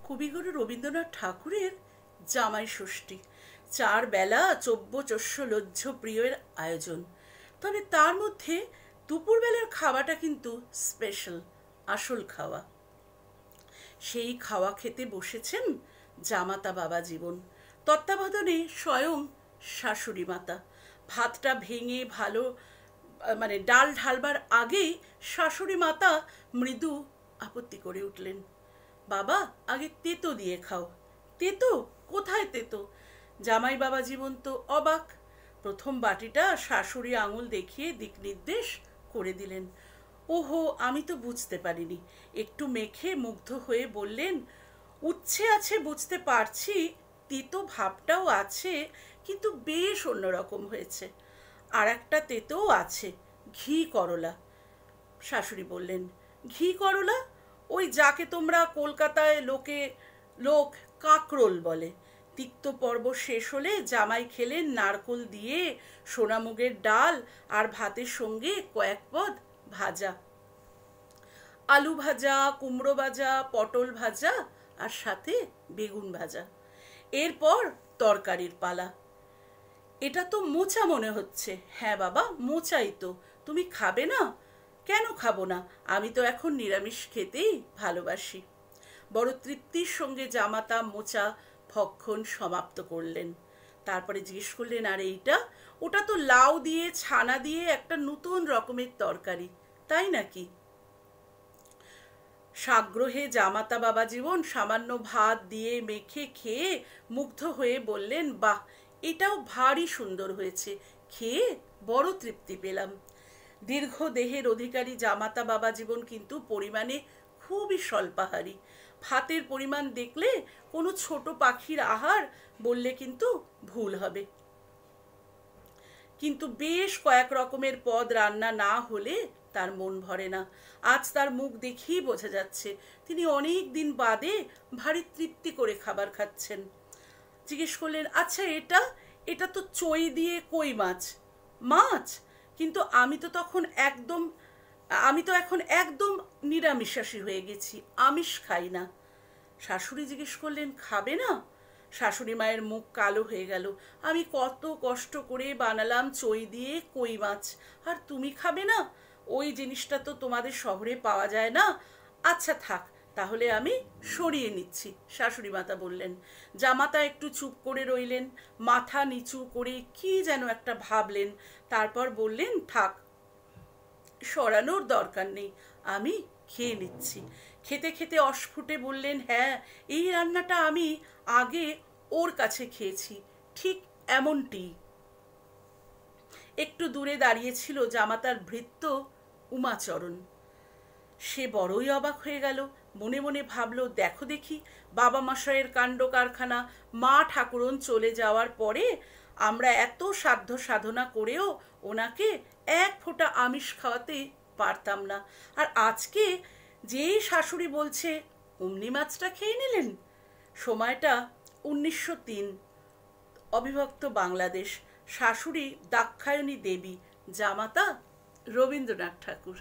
কবিগুরু রবীন্দ্রনাথ ঠাকুরের জামাই ষষ্ঠী, 4 বেলা চব্যচস্য লজ্জ প্রিয়ের আয়োজন। তবে তার মধ্যে দুপুরবেলার খাওয়াটা কিন্তু স্পেশাল, আসল খাওয়া। সেই খাওয়া খেতে বসেছেন জামাতা বাবা জীবন, তত্ত্বাবধানে স্বয়ং শাশুড়ি মাতা। ভাতটা ভেঙে ভালো ডাল ঢালবার আগেই শাশুড়ি মাতা মৃদু আপত্তি করে উঠলেন, বাবা আগে তেতো দিয়ে খাও। তেতো? কোথায় তেতো? জামাই বাবা জীবন তো অবাক। প্রথম বাটিটা শাশুড়ি আঙুল দেখিয়ে দিক নির্দেশ করে দিলেন। ওহো, আমি তো বুঝতে পারিনি। একটু মেখে মুগ্ধ হয়ে বললেন, উচ্ছে আছে বুঝতে পারছি, তেতো ভাবটাও আছে, কিন্তু বেশ অন্যরকম হয়েছে। আর একটা তেতোও আছে, ঘি করলা। শাশুড়ি বললেন, ঘি করলা? ওই যাকে তোমরা কলকাতায় লোক কাকরোল বলে। তিক্ত পর্ব শেষ হলে জামাই খেলেন নারকোল দিয়ে সোনামুগের ডাল আর ভাতের সঙ্গে কয়েক পদ ভাজা, আলু ভাজা, কুমড়ো ভাজা, পটল ভাজা আর সাথে বেগুন ভাজা। এরপর তরকারির পালা। এটা তো মোচা মনে হচ্ছে। হ্যাঁ বাবা, মোচাই তো। তুমি খাবে না? কেন খাবো না, আমি তো এখন নিরামিষ খেতেই ভালোবাসি। বড় তৃপ্তির সঙ্গে জামাতা মোচা ভক্ষণ সমাপ্ত করলেন। তারপরে জিজ্ঞেস করলেন, আর এইটা? ওটা তো লাউ দিয়ে ছানা দিয়ে একটা নতুন রকমের তরকারি, তাই নাকি? সাগ্রহে জামাতা বাবা জীবন সামান্য ভাত দিয়ে মেখে খেয়ে মুগ্ধ হয়ে বললেন, বাহ, এটাও ভারী সুন্দর হয়েছে, খেয়ে বড় তৃপ্তি পেলাম। দীর্ঘ দেহের অধিকারী জামাতা বাবা জীবন কিন্তু পরিমাণে খুবই স্বল্পাহারী। ভাতের পরিমাণ দেখলে কোনো ছোট পাখির আহার বললে কিন্তু ভুল হবে। কিন্তু বেশ কয়েক রকমের পদ রান্না না হলে তার মন ভরে না। আজ তার মুখ দেখেই বোঝা যাচ্ছে তিনি অনেক দিন বাদে ভারী তৃপ্তি করে খাবার খাচ্ছেন। জিজ্ঞেস করলেন, আচ্ছা এটা তো চই দিয়ে কই মাছ। মাছ? কিন্তু আমি তো এখন একদম নিরামিষাশী হয়ে গেছি, আমিষ খাই না। শাশুড়ি জিজ্ঞেস করলেন, খাবে না? শাশুড়ি মায়ের মুখ কালো হয়ে গেল। আমি কত কষ্ট করে বানালাম চই দিয়ে কই মাছ, আর তুমি খাবে না? ওই জিনিসটা তো তোমাদের শহরে পাওয়া যায় না। আচ্ছা থাক, তাহলে আমি সরিয়ে নিচ্ছি, শাশুড়ি মাতা বললেন। জামাতা একটু চুপ করে রইলেন, মাথা নিচু করে কি যেন একটা ভাবলেন। তারপর বললেন, থাক, সরানোর দরকার নেই, আমি খেয়ে নিচ্ছি। খেতে খেতে অস্ফুটে বললেন, হ্যাঁ, এই রান্নাটা আমি আগে ওর কাছে খেয়েছি, ঠিক এমনটি। একটু দূরে দাঁড়িয়েছিল জামাতার ভৃত্য উমাচরণ। সে বড়ই অবাক হয়ে গেল। মনে মনে ভাবল, দেখো দেখি, বাবা মশাইয়ের কাণ্ড কারখানা। মা ঠাকুরন চলে যাওয়ার পরে আমরা এত সাধ্য সাধনা করেও ওনাকে এক ফোঁটা আমিষ খাওয়াতে পারতাম না, আর আজকে যেই শাশুড়ি বলছে অমনি মাছটা খেয়ে নিলেন। সময়টা 1903, অবিভক্ত বাংলাদেশ। শাশুড়ি দাক্ষায়ণী দেবী, জামাতা রবীন্দ্রনাথ ঠাকুর।